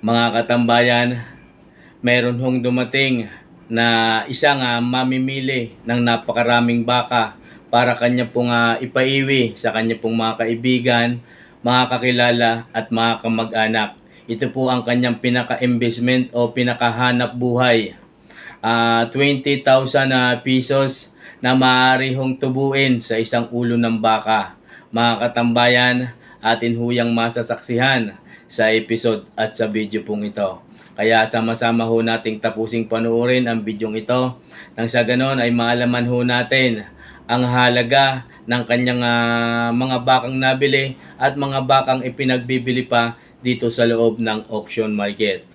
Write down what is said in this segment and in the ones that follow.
Mga katambayan, meron hong dumating na isang mamimili ng napakaraming baka para kanya pong ipaiwi sa kanya pong mga kaibigan, mga kakilala at mga kamag-anak. Ito po ang kanyang pinaka-investment o pinakahanap buhay. 20,000 pesos na maaari hong tubuin sa isang ulo ng baka. Mga katambayan, atin huyang masasaksihan sa episode at sa video pong ito. Kaya sama-sama ho nating tapusing panuorin ang bidyong ito nang sa ganon ay maalaman ho natin ang halaga ng kanyang mga bakang nabili at mga bakang ipinagbibili pa dito sa loob ng auction market.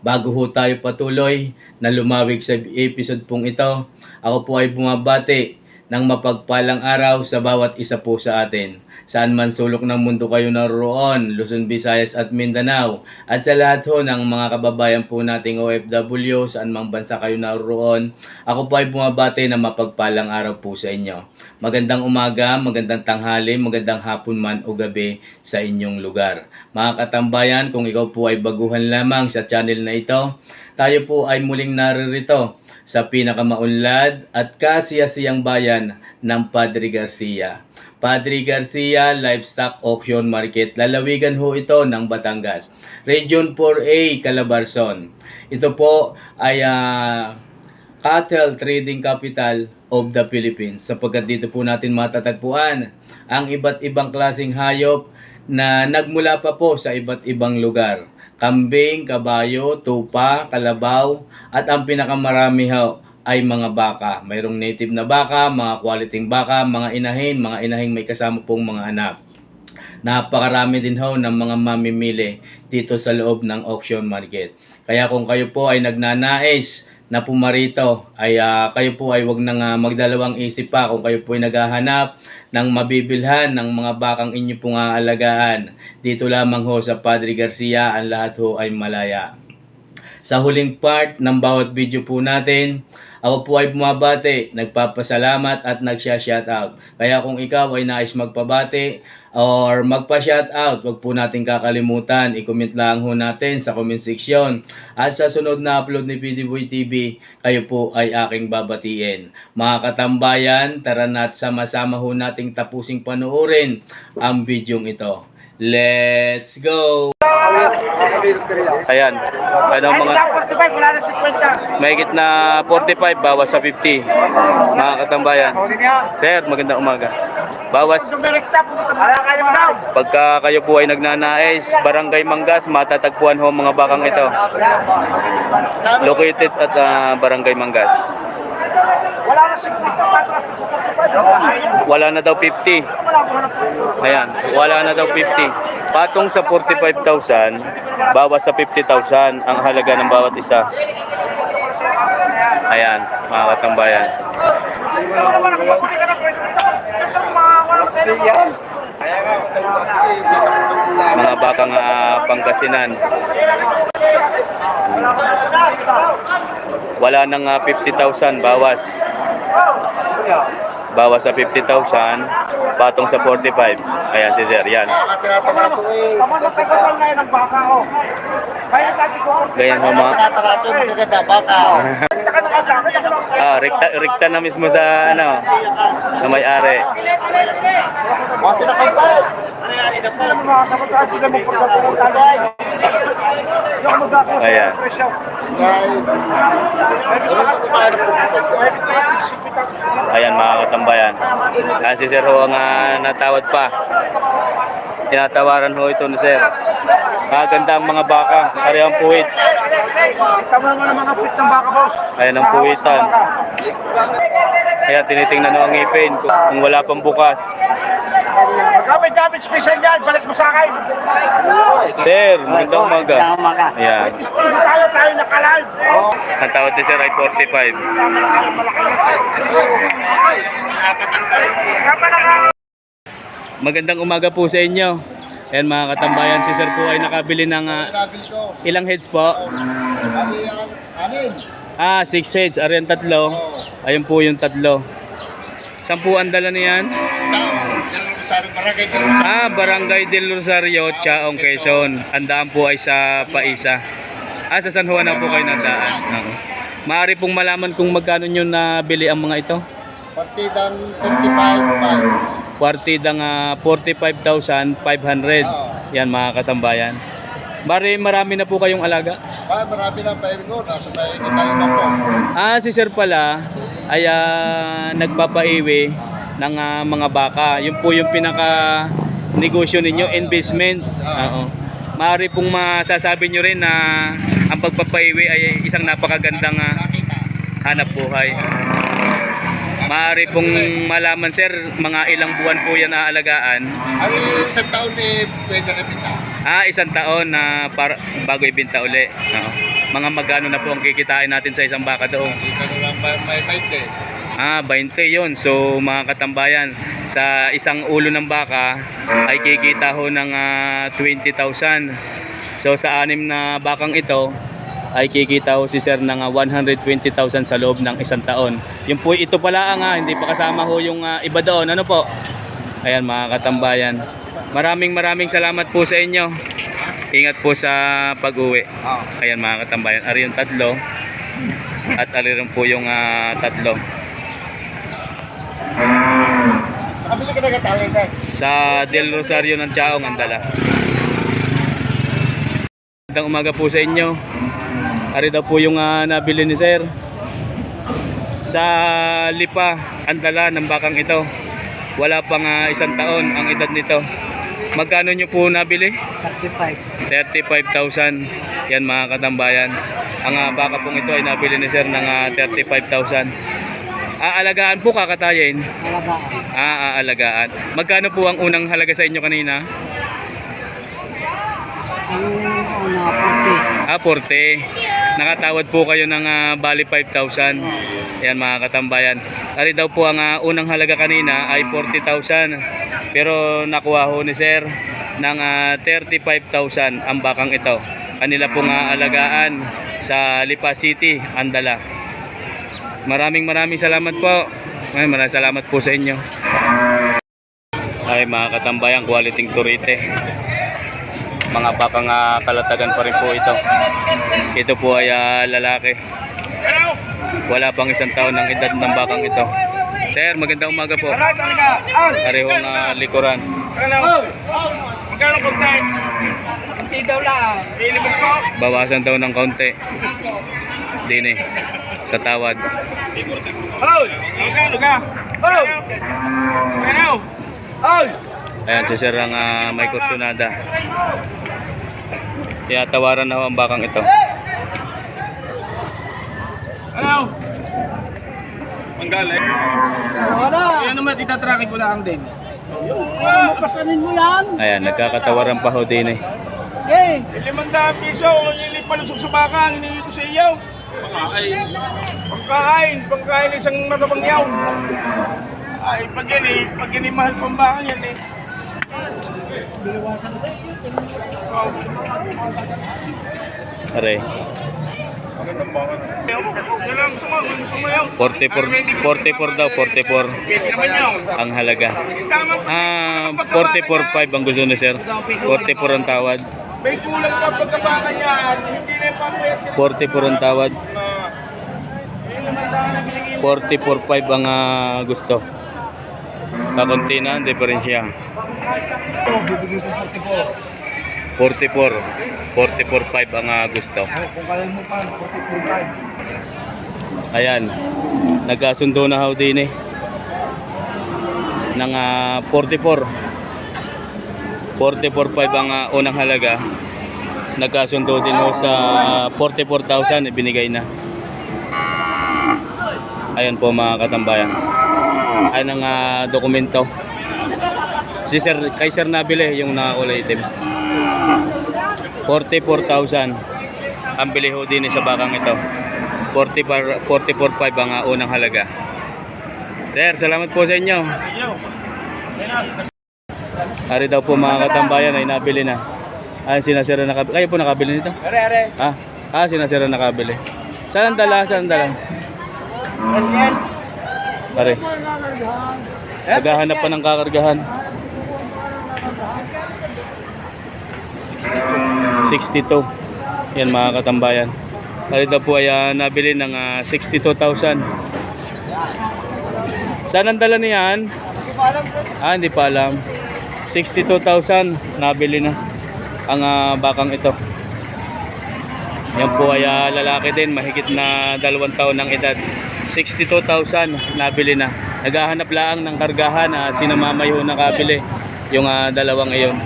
Bago ho tayo patuloy na lumawig sa episode pong ito, ako po ay bumabati ng mapagpalang araw sa bawat isa po sa atin. Saan man sulok ng mundo kayo naroon, Luzon, Visayas at Mindanao, at sa lahat ho ng mga kababayan po nating OFW, saan mang bansa kayo naroon, ako po ay bumabati ng mapagpalang araw po sa inyo. Magandang umaga, magandang tanghali, magandang hapon man o gabi sa inyong lugar. Mga katambayan, kung ikaw po ay baguhan lamang sa channel na ito, tayo po ay muling naririto sa pinakamaunlad at kasiyasiyang bayan ng Padre Garcia. Padre Garcia Livestock Auction Market. Lalawigan ho ito ng Batangas. Region 4A, Calabarzon. Ito po ay cattle trading capital of the Philippines. Sapagkat dito po natin matatagpuan ang iba't ibang klaseng hayop na nagmula pa po sa iba't ibang lugar. Kambing, kabayo, tupa, kalabaw, at ang pinakamarami ho ay mga baka. Mayroong native na baka, mga quality baka, mga inahing may kasama pong mga anak. Napakarami din ho ng mga mamimili dito sa loob ng auction market. Kaya kung kayo po ay nagnanais na pumarito, ay kayo po ay wag nang magdalawang isip pa kung kayo po ay naghahanap ng mabibilhan ng mga bakang inyo pong aalagaan. Dito lamang ho sa Padre Garcia, ang lahat ho ay malaya. Sa huling part ng bawat video po natin, ako po ay bumabati, nagpapasalamat at nagsha-shoutout. Kaya kung ikaw ay nais magpabati or magpa-shoutout, wag po natin kakalimutan. I-comment lang ho natin sa comment section. At sa sunod na upload ni PDBoy TV, kayo po ay aking babatiin. Mga katambayan, tara na't sama-sama ho nating tapusing panoorin ang videong ito. Let's go! Ayan. Ano mga... 45, wala na 50. Mahigit na 45, bawas sa 50. Mga katambayan. Sir, magandang umaga. Bawas. Pagka kayo po ay nagnanais, Barangay Mangas, matatagpuan ho mga bakang ito. Located at Barangay Mangas. Wala na 50. Wala na daw 50. Ayan, wala na daw 50. Patong sa 45,000, bawas sa 50,000 ang halaga ng bawat isa. Ayan, mga katambayan. Mga bakang Pangasinan. Wala nang 50,000, bawas. Bawas sa 50,000, patong sa 45. Ayan si Sir, yan. Ganyan ho mga... Rikta na mismo sa ano, sa may-ari. Ayan. Ayan mga katambayan. Si Sir ho ang natawad pa. Tinatawaran ho ito ni Sir. Maganda ang mga baka. Ari ang puwit. Tama mo ng mga puwit ng baka, boss. Ayan ang puwitan. Ayan, tinitingnan ho ang ngipin kung wala pang bukas. Magkabit-kabit special yan, balik mo sa akin. Sir, magandang umaga. Ayan. May testing tayo naka-live. Ang tawad ni Sir ay 45. Magandang umaga po sa inyo. Ayan mga katambayan, si Sir po ay nakabili ng ilang heads po? 6 heads, ariyan 3. Ayun po yung 3. 10 ang dala niyan. Rosario, Barangay del Rosario. Barangay del Rosario, Chaong, Quezon. Ang daan po ay sa Paisa. Sa San Juan na po kayo nadaan. Oo. Maaari pong malaman kung magkano nyo nabili ang mga ito? Partidang 25,500. Partidang 45,500. Yan mga katambayan. Marami na po kayong alaga? Marami ng pair ko, nasa may tayo na po. Si Sir pala ay nagpapaiwi ng mga baka. Yun po yung pinaka negosyo ninyo, investment. Oo. Maaari pong masasabi nyo rin na ang pagpapaiwi ay isang napakagandang hanap buhay. Maaari pong malaman, Sir, mga ilang buwan po yan aalagaan? Ay, isang taon pwede na pinta. Isang taon na bago ibenta uli. Oo. Mga magkano na po ang kikitain natin sa isang baka doon? Ito na lang may 20. 20 yun. So mga katambayan, sa isang ulo ng baka ay kikita ho ng 20,000. So sa 6 na bakang ito ay kikita ho si Sir ng 120,000 sa loob ng isang taon. Yung po ito pala hindi pa kasama ho yung iba doon. Ano po? Ayan mga katambayan. Maraming salamat po sa inyo. Ingat po sa pag-uwi. Ayan mga katambayan. Ari yung tatlo. At ari rin po yung tatlo. Nakabili ka na katali ka. Sa Del Rosario ng Chaong ang dala. Magandang umaga po sa inyo. Ari daw po yung nabili ni Sir. Sa Lipa, ang dala ng bakang ito. Wala pang isang taon ang edad nito. Magkano nyo po nabili? 35,000. Yan mga katambayan. Ang baka pong ito ay nabili ni Sir ng 35,000. Aalagaan po, kakatayin? Aalagaan. Magkano po ang unang halaga sa inyo kanina? 40. Nakatawad po kayo ng bali 5,000. Yan mga katambayan. Ari daw po ang unang halaga kanina ay 40,000. Pero nakuha ho ni Sir ng 35,000 ang bakang ito. Kanila pong alagaan sa Lipa City, Andala. Maraming salamat po. Maraming salamat po sa inyo. Ay mga katambayan, quality turite. Mga bakang kalatagan pa rin po ito. Ito po ay lalaki. Wala pang isang taon ng edad ng bakang ito. Sir, magandang umaga po. Parehong likuran. Magkano pagkain? Kunti daw lang. Pili mo po. Bawasan daw ng kaunti. Dini, sa tawad. Hoy! Magkano ka? Hoy! Magkano? Hoy! Ayan, si Sir ang may kursunada. Kaya tawaran na ho ang bakang ito. Ano? Manggaling. Wala. Yan naman, itatracking ko lang din. Mapasanin mo yan. Ayan, nagkakatawaran pa ho din eh. Eh! 500 piso, hindi palusok sa baka, hindi ko sa iyo. Pagkain, isang matabangyaw. Ay, pag yan mahal pang baka yan eh. Aray. 44 daw, 44 ang halaga. 44.5 ang gusto ni Sir. 44 ang tawad. May kulang ka pagkabaka niyan, hindi na yung pampayat. 44 ang tawad. 44.5 ang gusto. Kakunti na ang diferensya. 44.5 ang gusto. Kung kaya mo pa, 44.5. Ayan, nagkasundo na ho din eh ng 44. 44.5 ang unang halaga. Nagkasundo din ho sa 44,000 ibinigay na. Ayan po mga katambayan. Ayan ang dokumento. Si Sir, kay Sir nabili yung nakakulay itim. 44,000 ang bili ho din sa bakang ito. 44.5 ang unang halaga. Sir, salamat po sa inyo. Ari daw po mga katambayan ay nabili na. Sinasira nakabili. Kayo po nakabili nito? Are. Sinasira nakabili. Saan ang dala? President. Pare. Naghahanap pa ng kakargahan. 62. Yan mga katambayan. Ito po ay nabili ng 62,000. Saan ang dala niyan? Hindi pa alam. 62,000 nabili na ang bakang ito. Yan po ay lalaki din, mahigit na 2 taon ng edad. 62,000 nabili na. Naghahanap lang ng kargahan, sino mamay ho nakabili yung dalawang iyon.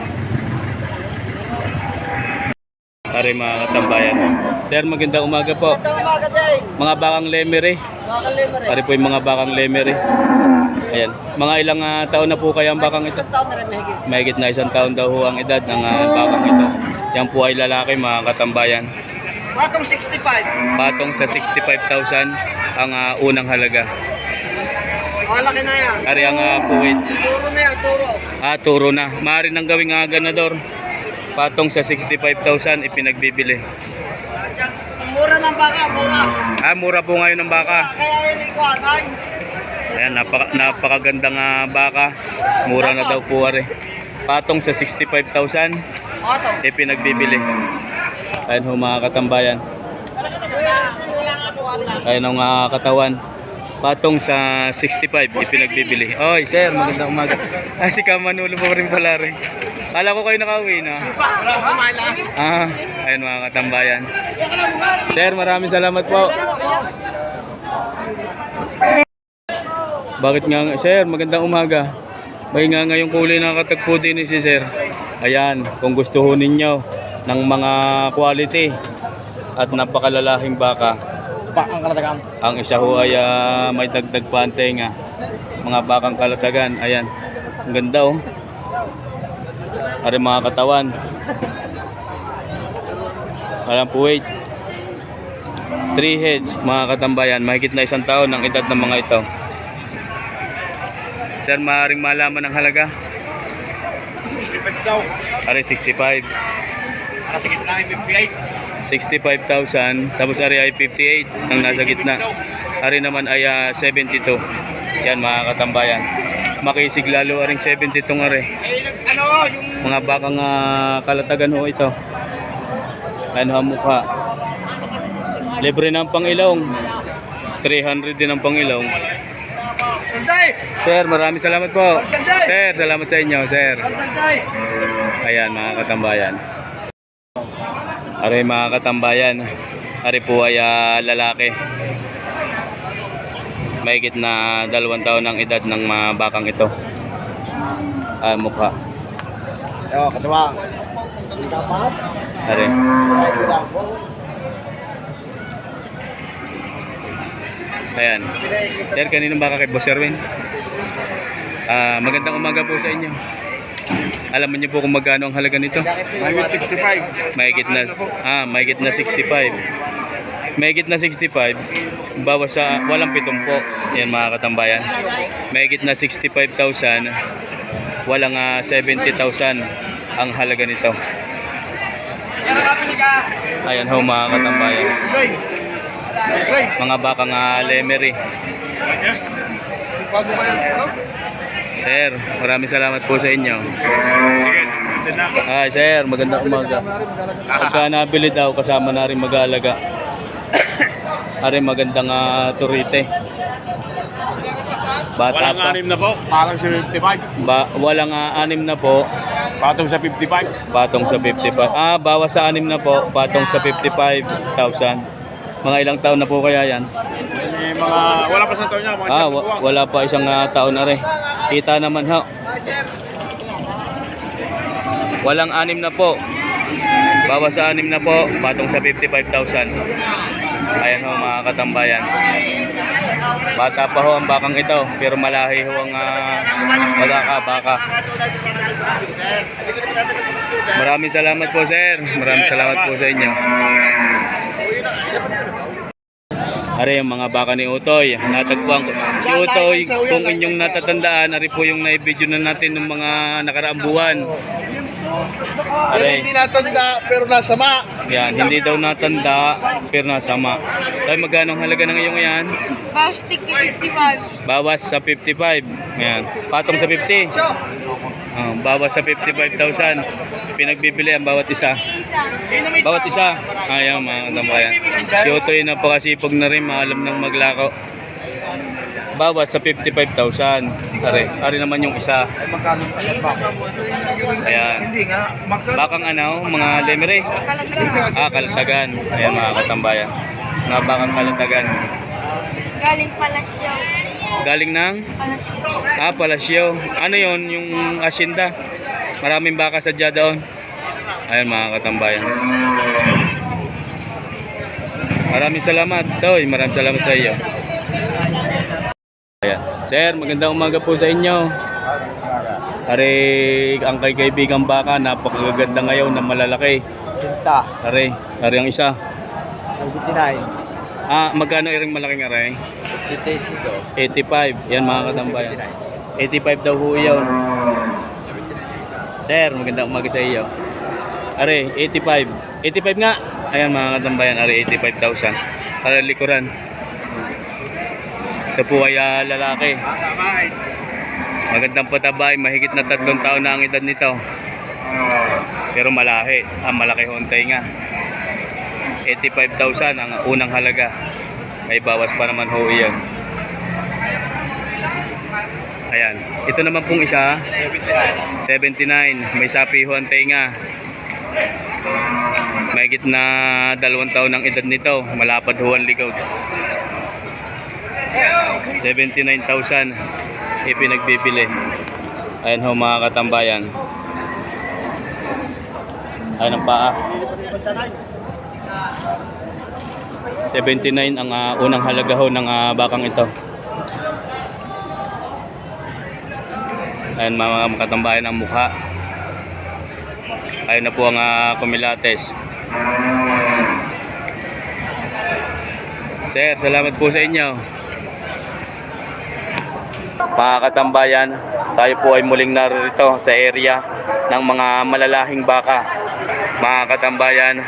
Pare mga katambayan. Sir, magandang umaga po. Magandang umaga din. Mga bakang lemery. Mga kalimere. Pare po yung mga bakang lemery. Ayan. Mga ilang taon na po kaya ang bakang ito? Isang taon na rin mahigit. Mahigit na 1 taon daw ho ang edad ng bakang ito. Yan po ay lalaki mga katambayan. Batong 65. Patong sa 65,000 ang unang halaga. Malaki na yan. Ari ang puwit. Turo na yan, turo. Turo na. Maaari nang gawing ganador. Patong sa 65,000 ipinagbibili. Mura ng baka, mura. Mura po ngayon ng baka. Kaya yun ikuhatay. Ayan, napakagandang baka. Mura na daw po ari. Patong sa 65,000 Ato. ipinagbibili. Ayan ho mga katambayan. Ayan ang katawan. Patong sa 65 ipinagbibili. Oy, sir, magandang umaga. Si Kamanulo pa rin pala rin. Kala ko kayo nakauwi na. Ayan mga katambayan. Sir, maraming salamat po. Bakit nga, sir, magandang umaga. May nga ngayong kulay nakatagpo din si sir. Ayan, kung gusto ho ninyo ng mga quality at napakalalahing baka. Ang isa ho ay may dagdag pante nga. Mga bakang kalatagan. Ayan, ang ganda oh. Ari mga katawan. Alam po wait. 3 heads mga katambayan. Mahigit na 1 taon ang edad ng mga ito. Sir, maaaring malaman ang halaga? 65 daw. Ari 65. Para sa gitna ay 58. 65,000. Tapos ari ay 58 ang nasa gitna. Ari naman ay 72. Yan mga katambayan. Makisig lalo aring 72 ari. Yung Mga bakang kalatagan ho ito. Ano ang mukha? Libre ng pangilong. 300 din ang pangilong. Sir, maraming salamat po. Sir, salamat sa inyo, sir. Ayan mga katambayan. Ari mga katambayan. Ari po ay lalaki. Mahigit na 2 taon ang edad ng mga bakang ito. Mukha. Katuwang. Ari. Ayan. Sir, kaninong baka kay Boss Erwin? Magandang umaga po sa inyo. Alam niyo po kung magkano ang halaga nito? mahigit 65. Mahigit na mahigit na 65. Mahigit na 65 bawas sa walang 70. Yan mga katambayan. Mahigit na 65,000 walang 70,000 ang halaga nito. Ayan ho mga katambayan. Mga bakang lemery. Bago ka yan, ano? Sir, maraming salamat po sa inyo. Sir, magandang umaga. Pagka nabili daw, kasama na rin mag-aalaga. Ari magandang turite. Bata Walang pa. 6 na po. Parang sa 55. Walang 6 na po. Patong sa 55. Patong sa 55. Bawas sa 6 na po. Patong sa 55,000. Mga ilang taon na po kaya yan? May mga wala pa sa taon niya. Mga Wala pa 1 taon na rin. Kita naman ho. Walang 6 na po. Bawas sa 6 na po. Patong sa 55,000. Ayan ho mga katambayan. Bata pa ho ang bakang ito. Pero malahi ho ang baka. Maraming salamat po sir. Maraming salamat po sa inyo. Ari ang mga baka ni Utoy. Natagpuan ko. Si Utoy, kung inyong natatandaan, ari po yung na-video na natin ng mga nakaraang buwan. Pero Ari, hindi natanda, pero nasama. yan, hindi daw natanda, pero nasama. Tayo magkano ang halaga ng iyong yan? Plastic 55. Bawas sa 55. Yan. Patong sa 50. Bawat sa 55,000. Pinagbibili ang bawat isa. Bawat isa. Ayaw mga katambayan. Si Otoy napakasipag na rin, maalam ng maglako. Bawat sa 55,000. Ari naman yung isa. Ayan. Bakang ano, mga lemere. Kalatagan. Ayan mga katambayan. Mga bakang kalatagan. Galing pala siya. Galing ng Pala siya. Palasyo. Ano yon yung asyenda? Maraming baka sadya doon. Ayan mga katambayan. Maraming salamat, Toy. Maraming salamat sa iyo. Ayan. Sir, magandang umaga po sa inyo. Are, ang kay kaibigang baka, napakaganda ngayon na malalaki. Sinta. Are ang isa. 59. Magkano iring malaking aray? 85. 85. Yan mga katambayan. 85 daw ho yun. Sir, magandang umaga sa iyo. Are, 85. 85 nga. Ayan mga katambayan, are 85,000. Para likuran. Ito po ay lalaki. Magandang patabay, mahigit na 3 taon na ang edad nito. Pero malahi. Malaki hontay nga. 85,000 ang unang halaga. May bawas pa naman ho iyan. Ayan. Ito naman pong isa. 79. May sapi hontay nga. Mahigit na 2 taon ang edad nito. Malapad ho ang likod. 79,000 ipinagbibili. Ayan ho mga katambayan. Ayan ang paa. 79 ang unang halaga ho ng bakang ito. Ayan mga katambayan ang mukha. Ayan na po ang kumilates. Sir, salamat po sa inyo. Mga katambayan, tayo po ay muling narito sa area ng mga malalahing baka. Mga katambayan,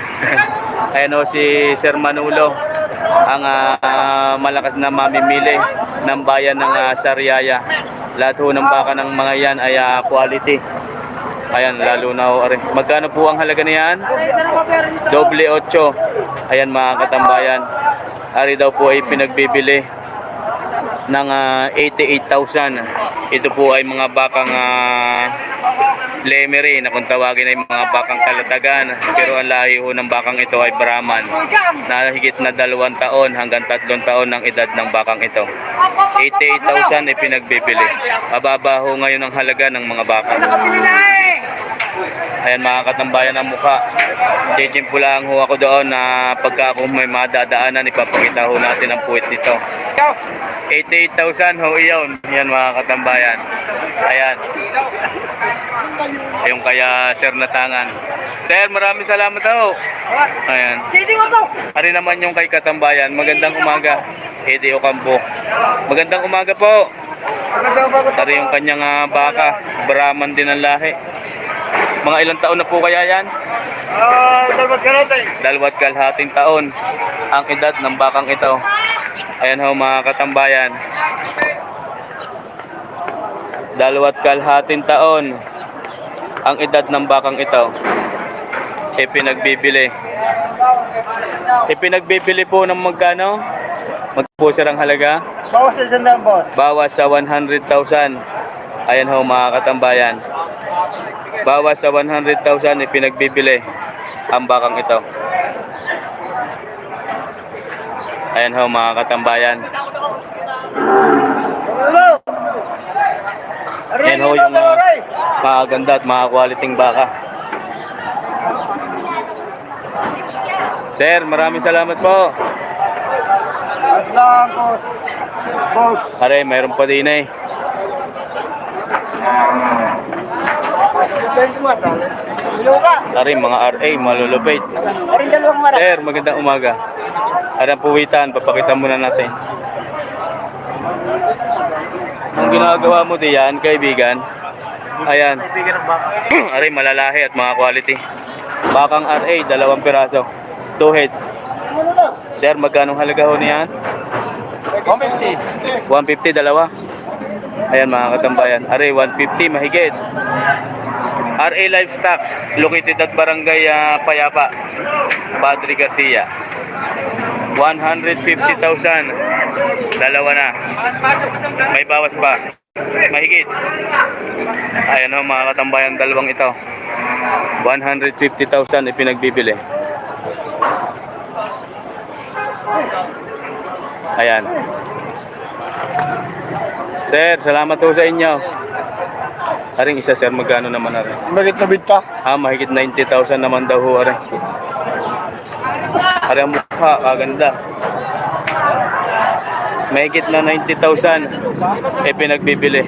ayan o si Sir Manulo, ang malakas na mamimili ng bayan ng Sariaya. Lahat ho ng baka ng mga yan ay quality. Ayan, lalo na ho. Magkano po ang halaga niyan? Doble 8. Ayan mga katambayan. Ari daw po ay pinagbibili ng 88,000. Ito po ay mga bakang lemere na kung tawagin ay mga bakang kalatagan. Pero ang lahi ho ng bakang ito ay Brahman na higit na 2 taon hanggang 3 taon ng edad ng bakang ito. 88,000 ay pinagbibili. Mababa ho ngayon ang halaga ng mga baka. Ayan mga katambayan ang mukha. Chichimpulaan ho ako doon na pagka ako may madadaanan, ipapakita ho natin ang puwit nito. 88,000 ho iyon. Yan mga katambayan. Ayan. Yung kaya Sir Natangan. Sir, maraming salamat ho. Ayan. Ari naman yung kay katambayan. Magandang umaga. Edi Ocampo. Magandang umaga po. Ari yung kanyang baka. Brahman din ang lahi. Mga ilang taon na po kaya yan? 2 kalahating taon ang edad ng bakang ito. Ayan ho mga katambayan. 2 kalahating taon ang edad ng bakang ito. Ipinagbibili. Ipinagbibili po ng magkano? Magpuser ang halaga? Bawas sa sandang, boss. Bawas sa 100,000. Ayan ho mga katambayan. Bawas sa 100,000 ipinagbibili ang bakang ito. Ayan ho mga katambayan. Ayan ho yung maganda at mga quality baka. Sir, maraming salamat po. Boss. Pare, mayroon pa din eh. Tari, mga RA, malulupit. Sir, magandang umaga. Adang puwitan, papakita muna natin. Ang ginagawa mo diyan, kaibigan, ayan. Aray, malalahi at mga quality. Bakang RA, 2 piraso. 2 heads. Sir, magkano halaga ho niyan? 150, 2. Ayan mga katambayan. Aray, 150, mahigit. RA Livestock, located at Barangay Payapa, Padre Garcia. 150,000. Dalawa na. May bawas pa. Mahigit. Ayan ho mga katambayan, dalawang ito. 150,000 ipinagbibili. Ayan. Sir, salamat po sa inyo. Aring isa sir, magkano naman aring? Bagit na bita. Mahigit 90,000 naman daw ho aring. Aring ang mukha, kaganda. Mahigit na 90,000 pinagbibili.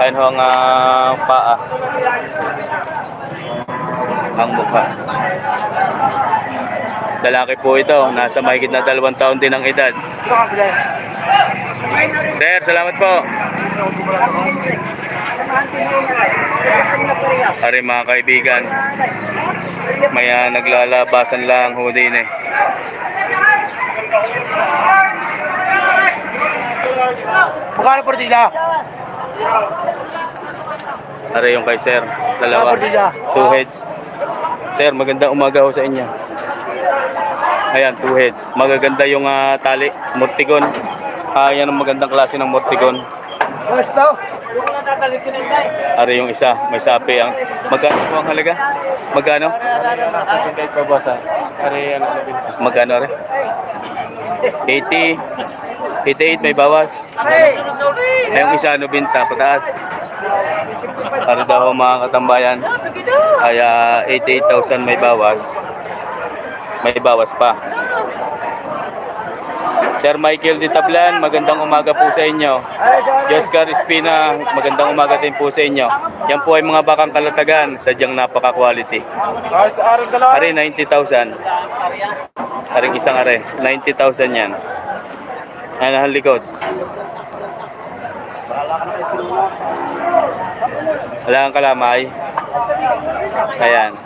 Ayan ho ang paa. Ang mukha. Lalaki po ito, nasa mahigit na 2 taon din ang edad. Sir, salamat po. Ari mga kaibigan, may naglalabasan lang ho din eh. Magkano partida? Ari yung kay sir, dalawa, 2 heads. Sir, magandang umaga ho sa inyo. Ayan, 2 heads. Magaganda yung tali, mortigon. Yan ang magandang klase ng mortigon. Gusto? Ari yung isa, may sapi. Magkano po ang halaga? Magkano? Magkano rin? 80, 88 may bawas. Ay, yung isa ano binta, pataas. Ari daw mga katambayan. Ay 88,000 may bawas. May bawas pa. Sir Michael Di Tablan, magandang umaga po sa inyo. Joscar Espina, magandang umaga din po sa inyo. Yan po ay mga bakang kalatagan, sadyang napaka-quality. Are 90,000. Aring isang are, 90,000 yan. Ano ang likod? Wala kang kalamay. Ayan.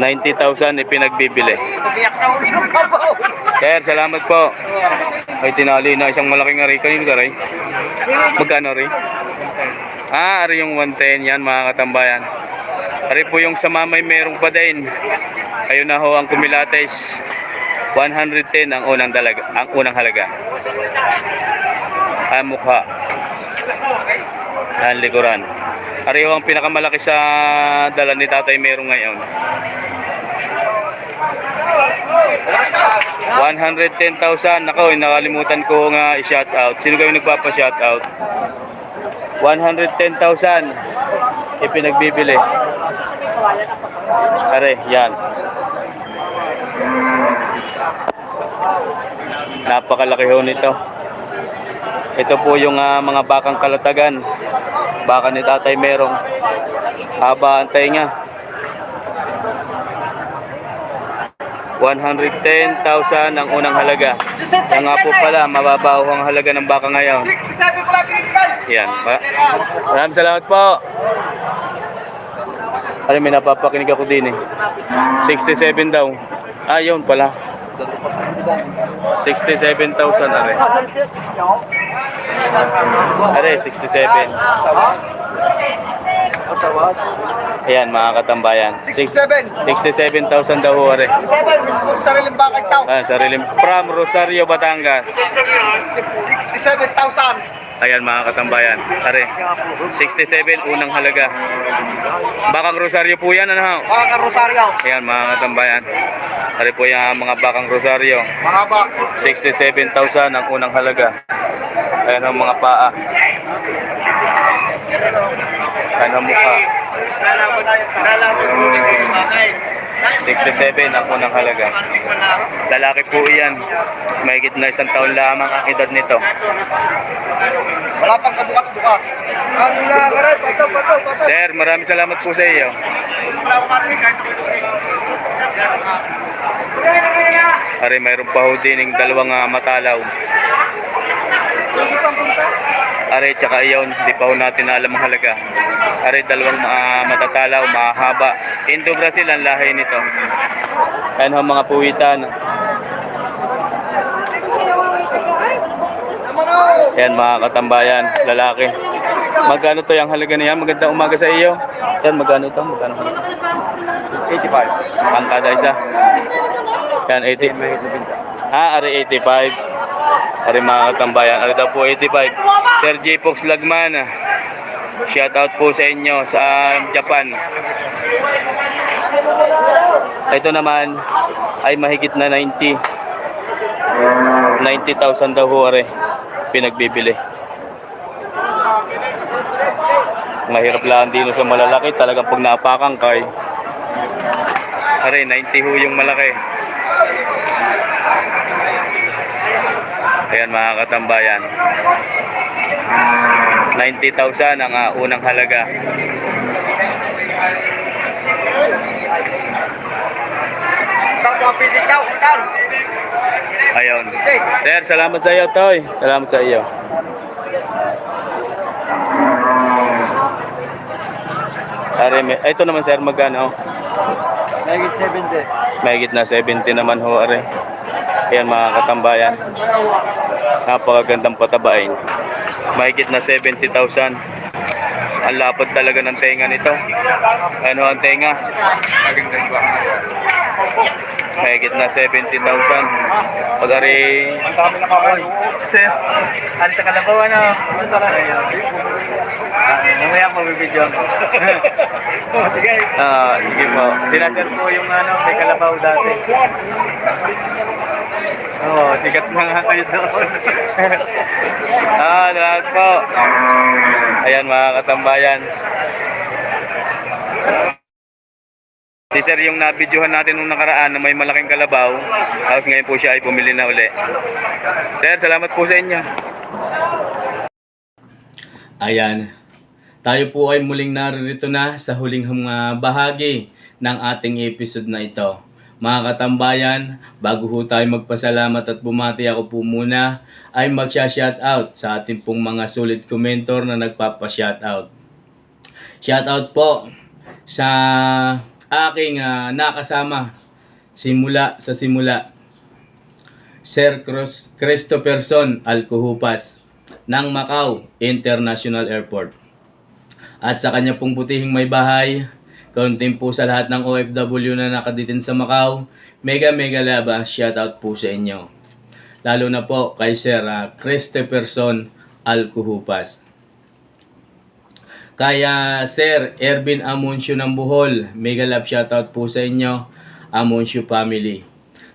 90,000 ipinagbibili. Sir, salamat po. Ay, tinali na isang malaking ari. Kanino ka, Ray? Magkano, Ray? Ari yung 110 yan, mga katambayan. Ari po yung sa mamay merong pa din. Kayo na ho ang kumilates. 110 ang unang halaga. Ang mukha. Ang likuran. Ari ho ang pinakamalaki sa dala ni Tatay Merong ngayon. 110,000. Nako, nakalimutan ko nga i-shout out. Sino kayo nagpapa-shout out? 110,000 ipinagbibili. Are, yan. Napakalaki ho nito. Ito po yung mga bakang kalatagan. Baka ni Tatay Merong. Haba ang tainga. 110,000 ang unang halaga. Yan nga po pala, mababaw ang halaga ng baka ngayon. 67 pala pinigyan. Yan. Maraming salamat po. Ay, may napapakinig ako din eh. 67 daw. Yun pala. 67,000 are. Are, 67. Ayan mga katambayan. 67,000 daw ho are. 67, mismo sa sariling bakit tao. Sariling from Rosario, Batangas. 67,000. Ayan mga katambayan. Are, 67 unang halaga. Bakang Rosario po yan, ano? Mga Rosario. Ayan mga katambayan. Are po yung mga bakang Rosario. Mahaba. 67,000 ang unang halaga. Ayan ang mga paa. Ayan ang mukha. 67 ang unang halaga. Lalaki po iyan. Mahigit na 1 taon lamang ang edad nito. Wala pang kabukas-bukas. Sir, maraming salamat po sa iyo. Are, mayroon pa ho din ng dalawang matalaw. Are, tsaka iyon, di pa ho natin alam ang halaga. Are, dalawang matatalaw, mahaba. Indo-Brazil ang lahi nito. Ayan ho mga puwitan. Ayan mga katambayan, lalaki. Magkano to yung halaga niya? Magandang umaga sa iyo. Yan, magkano ito? Magkano halaga? 85. Ang kada isa. Yan, 80. Ari 85. Ari mga katambayan. Ari daw po 85. Sir J. Fox Lagman. Shout out po sa inyo sa Japan. Ito naman ay mahigit na 90. 90,000 daw ho ari pinagbibili. Mahirap lang dito sa malalaki. Talagang pag napakan kay ari 90 ho yung malaki. Ayan mga katambayan. 90,000 ang unang halaga. Ayun. Sir, salamat sa iyo, Toy. Salamat sa iyo. Ito naman sir, magkano? Mahigit 70. Mahigit na 70 naman ho, are. Ayan mga katambayan. Napakagandang patabain. Mahigit na 70,000. Ang lapad talaga ng tenga nito. Ano ang tenga? Mahigit na 70,000. Pag-ari... Ang dami na kawain. Sir, ano sa kalabaw, ano? Ano talaga yun? Mamaya magbibidyo ako. Sige. Sige po. Sinasir po yung ano, may kalabaw dati. Oo, sikat na nga kayo doon. Salamat po. Ayan mga katambayan. Si sir yung nabidyohan natin nung nakaraan na may malaking kalabaw. Tapos ngayon po siya ay bumili na uli. Sir, salamat po sa inyo. Ayan. Tayo po ay muling naririto na sa huling bahagi ng ating episode na ito. Mga katambayan, bago po tayo magpasalamat at bumati, ako po muna ay magsha-shoutout sa ating pong mga sulit commentor na nagpapa-shoutout. Shoutout po sa aking nakasama simula Sir Christopherson Alcohupas ng Macau International Airport. At sa kanya pong butihing may bahay, kaunting po sa lahat ng OFW na nakaditin sa Macau, mega laba, shoutout po sa inyo. Lalo na po kay Sir Christopherson Alcohupas. Kaya Sir Ervin Amuncio ng Bohol, mega love shoutout po sa inyo, Amuncio family.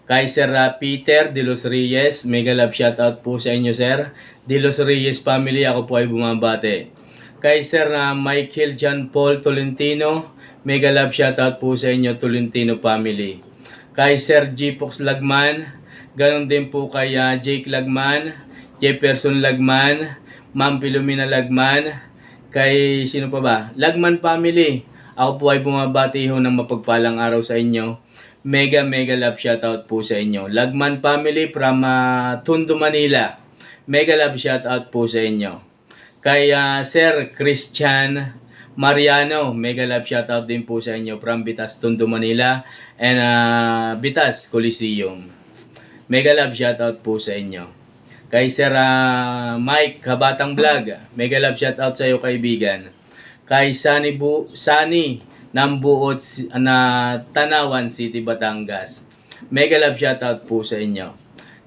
Kay Sir Peter De Los Reyes, mega love shoutout po sa inyo Sir. De Los Reyes family, ako po ay bumabate. Kay Sir Michael John Paul Tolentino, mega love shoutout po sa inyo Tolentino family. Kay Sir J. Fox Lagman, ganon din po kay Jake Lagman, Jefferson Lagman, Ma'am Pilomena Lagman, kay sino pa ba? Lagman family. Ako po ay bumabati ho ng mapagpalang araw sa inyo. Mega love shoutout po sa inyo. Lagman family from Tondo, Manila. Mega love shoutout po sa inyo. Kay Sir Christian Mariano, mega love shoutout din po sa inyo from Bitas, Tondo, Manila and Bitas Coliseum. Mega love shoutout po sa inyo. Kay Sir Mike Kabatang Vlog, mega love shoutout sa iyo kaibigan. Kay Sani ng Buot na Tanawan City, Batangas, mega love shoutout po sa inyo.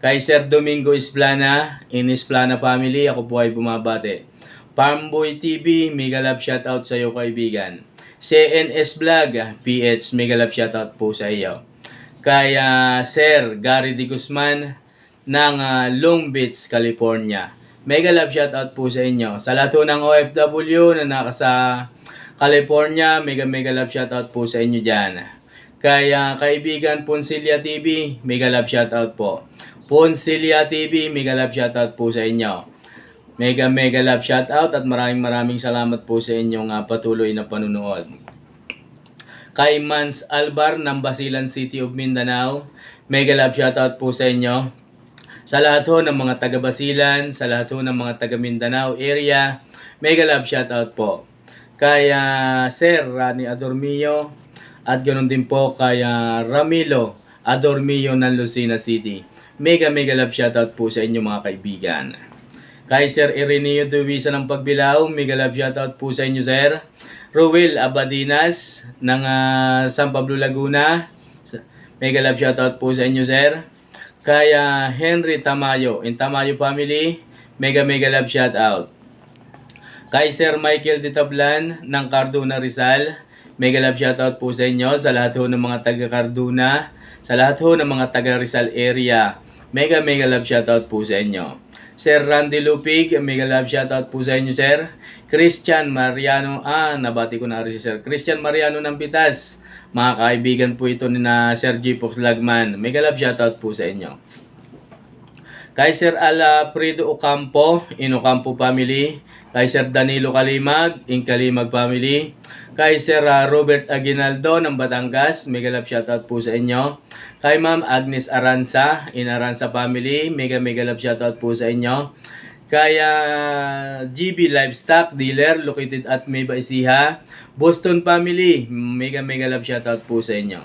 Kay Sir Domingo Isplana, in Isplana family, ako po ay bumabate. Farmboy TV, mega love shoutout sa iyo kaibigan. CNS Vlog, PH, mega love shoutout po sa iyo. Kay Sir Gary D. Guzman ng Long Beach, California. Mega love shoutout po sa inyo. Sa lahat ng OFW na nasa California, mega love shoutout po sa inyo dyan. Kay kaibigan Ponsilia TV, mega love shoutout po. Ponsilia TV, mega love shoutout po sa inyo. Mega love shoutout at maraming salamat po sa inyong patuloy na panunood. Kay Mans Albar ng Basilan City of Mindanao, mega love shoutout po sa inyo. Sa lahat ho ng mga taga Basilan, sa lahat ho ng mga taga Mindanao area, mega love shoutout po. Kay Sir Rani Adormio at ganoon din po kay Ramilo Adormio ng Lucena City. Mega love shoutout po sa inyo mga kaibigan. Kay Sir Ireneo Duwisa ng Pagbilao, mega love shoutout po sa inyo, sir. Ruel Abadinas ng San Pablo, Laguna, mega love shoutout po sa inyo, sir. Kay Henry Tamayo in Tamayo family, mega love shoutout. Kay Sir Michael Ditablan ng Cardona, Rizal, mega love shoutout po sa inyo. Sa lahat ho ng mga taga Cardona, sa lahat ho ng mga taga Rizal area, mega love shoutout po sa inyo. Sir Randy Lupig, mega love shoutout po sa inyo, sir. Christian Mariano, nabati ko na rin si Sir Christian Mariano ng Pitas. Mga kaibigan po ito ni na Sir G. Fox Lagman, mega love shoutout po sa inyo. Kay Sir Alfredo Ocampo, in Ocampo family. Kay Sir Danilo Kalimag, in Kalimag family. Kay Sir Robert Aguinaldo ng Batangas, mega love shoutout po sa inyo. Kay Ma'am Agnes Aranza, in Aranza family, mega love shoutout po sa inyo. Kay GB Livestock Dealer located at Nueva Ecija, Boston family, mega love shoutout po sa inyo.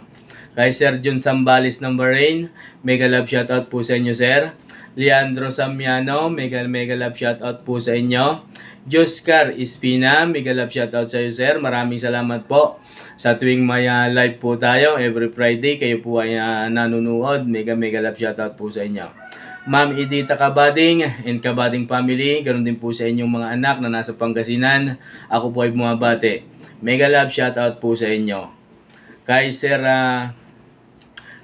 Kay Sir John Sambales ng Bahrain, mega love shoutout po sa inyo, sir. Leandro Samiano, mega love shoutout po sa inyo. Joscar Espina, mega love shoutout sa iyo, sir. Maraming salamat po sa tuwing may live po tayo every Friday. Kayo po ay nanonood. Mega love shoutout po sa inyo. Ma'am Edita Kabading and Kabading family, ganoon din po sa inyong mga anak na nasa Pangasinan. Ako po ay bumabati. Mega love shoutout po sa inyo. Kay Sir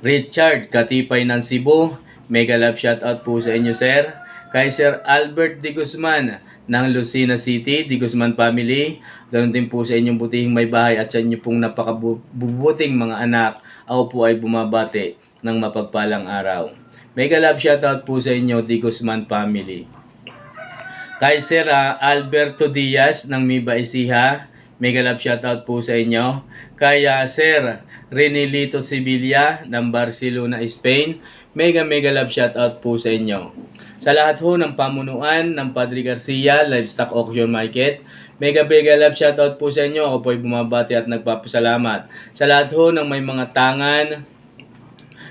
Richard Katipay ng Cebu, mega love shoutout po sa inyo, sir. Kay Sir Albert De Guzman ng Lucena City, De Guzman family, ganoon din po sa inyong butihing may bahay at sa inyo pong napakabubuting mga anak. Ako po ay bumabati ng mapagpalang araw. Mega love shoutout po sa inyo, De Guzman family. Kay Sir Alberto Diaz ng Nueva Ecija, mega love shoutout po sa inyo. Kay Sir Renelito Sevilla ng Barcelona, Spain, mega love shoutout po sa inyo. Sa lahat ho ng pamunuan ng Padre Garcia Livestock Auction Market, mega love shoutout po sa inyo. Ako po ay bumabati at nagpapasalamat. Sa lahat ho ng may mga tangan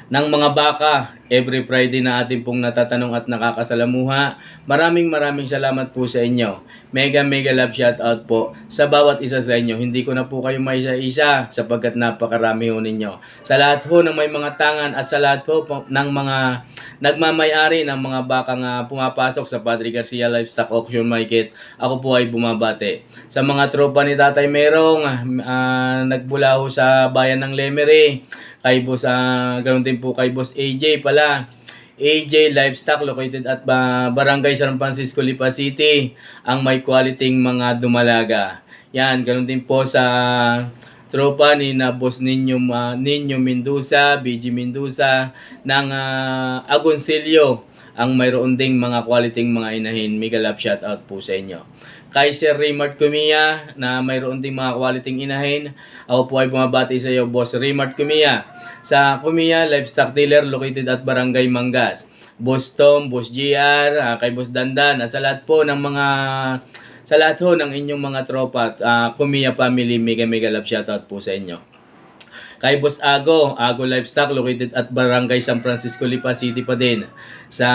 ng mga baka, every Friday na ating pong natatanong at nakakasalamuha. Maraming salamat po sa inyo. Mega love shoutout po sa bawat isa sa inyo. Hindi ko na po kayo maisa-isa sapagkat napakarami ho ninyo. Sa lahat ho ng may mga tangan at sa lahat po ng mga nagmamay-ari ng mga bakang pumapasok sa Padre Garcia Livestock Auction Market, ako po ay bumabati. Sa mga tropa ni Tatay Merong, nagbula ho sa bayan ng Lemery, kay Boss, ganoon din po kay Boss AJ pala. AJ Livestock located at Barangay San Francisco, Lipa City, ang may quality mga dumalaga. Yan, ganoon din po sa tropa ni na Boss Ninyo Mendoza, BG Mendoza ng Agoncillo, ang mayroon ding mga quality mga inahin. Mega love shoutout po sa inyo. Kay Sir Raymart Cumia na mayroon ding mga quality inahin, ako po ay bumabati sa iyo, Boss Raymart Cumia. Sa Cumia Livestock Dealer located at Barangay Mangas. Boss Tom, Boss GR, kay Boss Dandan, at sa lahat po ng mga sa lahat ho ng inyong mga tropa, Cumia family, mega love shoutout po sa inyo. Kay Boss Ago Livestock located at Barangay San Francisco, Lipa City pa din. Sa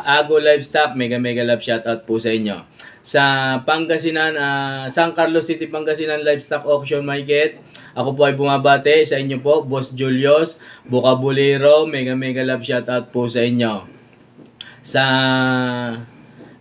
Ago Livestock, mega love shoutout po sa inyo. Sa Pangasinan, San Carlos City, Pangasinan Livestock Auction Market, ako po ay bumabati sa inyo po, Boss Julius Vocabulero, mega love shoutout po sa inyo. Sa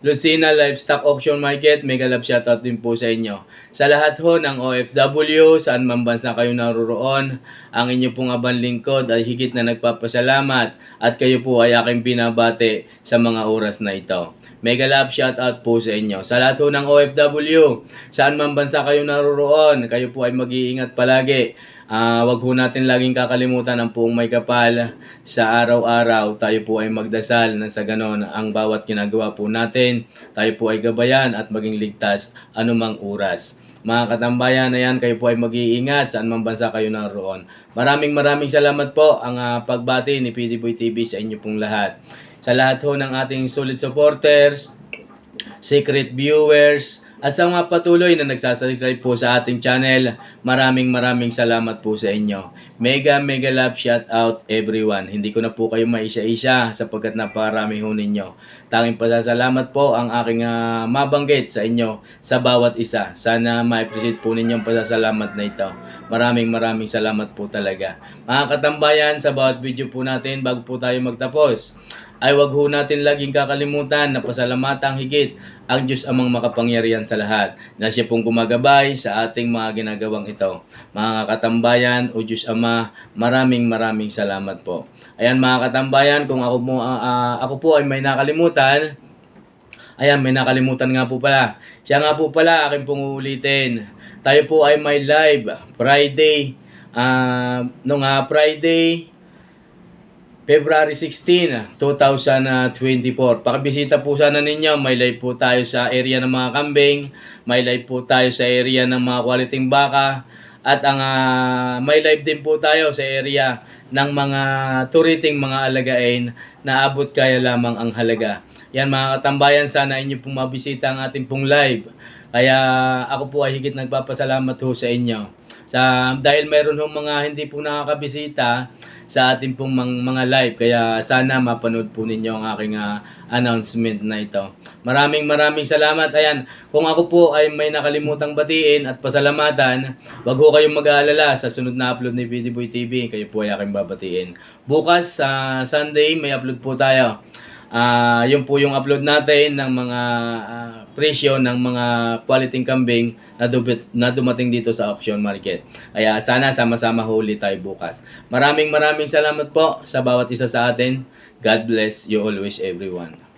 Lucena Livestock Auction Market, mega love shoutout din po sa inyo. Sa lahat ho ng OFW, saan man bansa kayo naroroon, ang inyo pong abang lingkod ay higit na nagpapasalamat at kayo po ay aking binabati sa mga oras na ito. Mega love shoutout po sa inyo. Sa lahat ho ng OFW, saan man bansa kayo naroroon, kayo po ay mag-iingat palagi. Wag ho natin laging kakalimutan ang puong may kapal sa araw-araw. Tayo po ay magdasal na sa ganon ang bawat ginagawa po natin. Tayo po ay gabayan at maging ligtas anumang oras. Mga katambayan na yan, kayo po ay mag-iingat saan man bansa kayo naroon. Maraming salamat po ang pagbati ni PD Boy TV sa inyo pong lahat. Sa lahat ho ng ating solid supporters, secret viewers, At sa mga patuloy na nagsasubscribe po sa ating channel, maraming salamat po sa inyo. Mega love shout out everyone. Hindi ko na po kayo maisa-isa sapagkat napakarami ho ninyo. Tanging pasasalamat po ang aking mabanggit sa inyo sa bawat isa. Sana ma-appreciate po ninyong pasasalamat na ito. Maraming salamat po talaga. Mga katambayan, sa bawat video po natin bago po tayo magtapos, ay wag ho natin laging kakalimutan na pasalamatan higit ang Diyos amang makapangyarihan sa lahat na siya pong gumagabay sa ating mga ginagawang ito. Mga katambayan o Diyos Ama, maraming salamat po. Ayan mga katambayan, kung ako po ay may nakalimutan, ayan, may nakalimutan nga po pala. Siya nga po pala, akin pong uulitin. Tayo po ay may live Friday, Friday, February 16, 2024. Pakibisita po sana ninyo. May live po tayo sa area ng mga kambing. May live po tayo sa area ng mga quality baka. At may live din po tayo sa area ng mga turiting mga alagain na abot kaya lamang ang halaga. Yan mga katambayan, sana inyo pong mabisita ang ating pong live. Kaya ako po ay higit nagpapasalamat ho sa inyo. Dahil mayroon hong mga hindi po nakakabisita sa ating pong mga live. Kaya sana mapanood po ninyo ang aking announcement na ito. Maraming salamat. Ayan, kung ako po ay may nakalimutang batiin at pasalamatan, wag ho kayong mag-aalala sa sunod na upload ni PDBoy TV. Kayo po ay aking babatiin. Bukas sa Sunday may upload po tayo. Yun po yung upload natin ng mga presyo ng mga quality kambing na dumating dito sa auction market. Kaya sana sama-sama huli tayo bukas. Maraming salamat po sa bawat isa sa atin. God bless you always everyone.